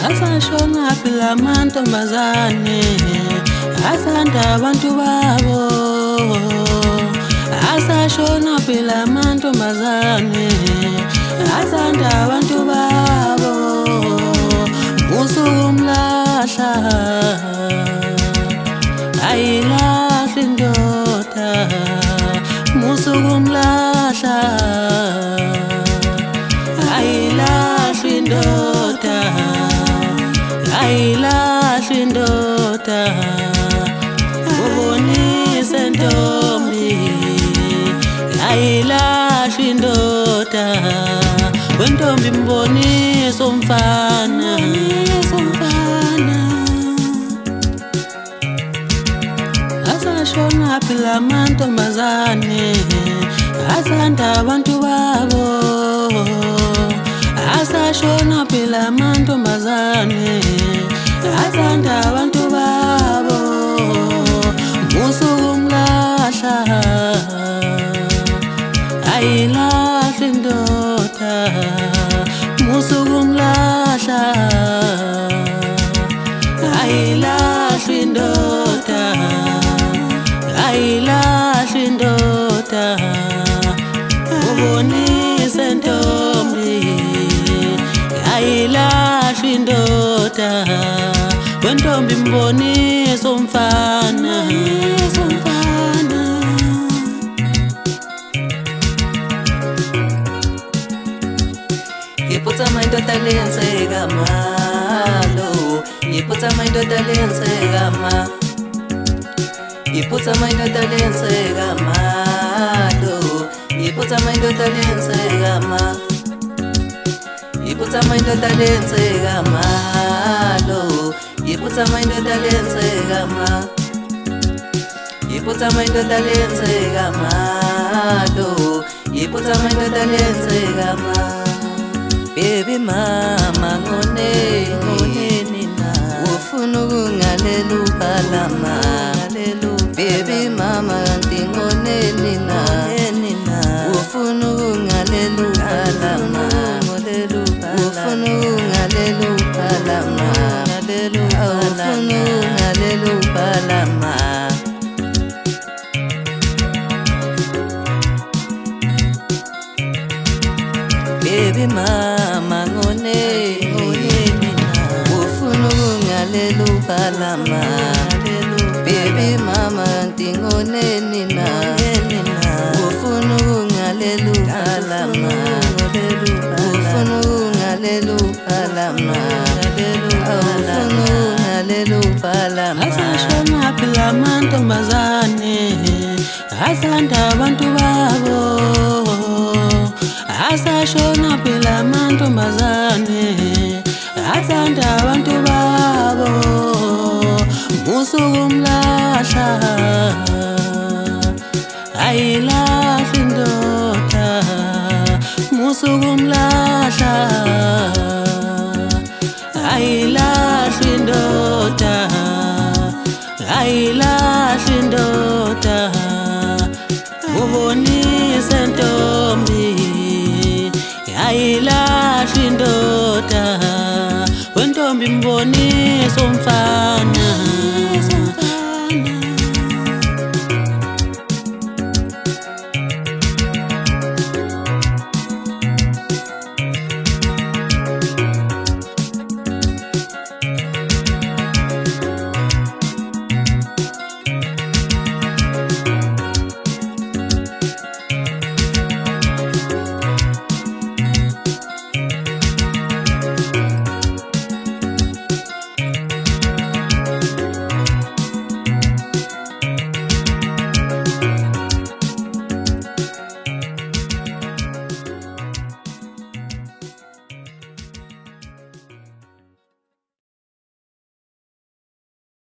Asashona phela amantombazane asanda abantu babo. Asashona phela amantombazane asanda abantu babo. Usukumlahla ayilahla indoda. Usukumlahla ayilahla indoda. Ayilahla indoda. Ubonise ntombi ayilahla indoda. Wentombi mbonisa umfana. Asashona phela amantombazane asanda abantu babo. Asashona phela amantombazane asanda abantu babo. Usukumlahla ayilahla indoda. Usukumlahla ayilahla indoda. Ayilahla indoda. Ubonise ntombi ayilahla indoda. Wentombi mbonisa umfana. Iputsa maindoda leyenzeka malo. Iputsa maindoda leyenzeka ma. Iputsa maindoda leyenzeka malo. Iputsa maindoda leyenzeka ma. Iputsa maindoda leyenzeka malo. Iputsa maindoda leyenzeka ma. Iputsa maindoda leyenzeka malo. Iputsa maindoda leyenzeka ma. Baby mama ngoneni na ufuna ukungalela uphalama. Baby mama kanti ngoneni na ufuna ukungalela uphalama. Ufuna ukungalela uphalama. Ufuna ukungalela uphalama. Baby mama ngoneni na ufuna ukungalela uphalama. Baby mama kanti ngoneni na ufuna ukungalela uphalama. Ufuna ukungalela uphalama. Ufuna ukungalela uphalama. Asashona phela amantombazane asanda abantu babo. Asashona phela amantombazane asanda abantu babo. Usukumlahla ayilahla indoda. Usukumlahla ayilahla indoda. Ayilahla indoda. Ubonise ntombi ayilahla indoda. Wentombi mbonisa umfana.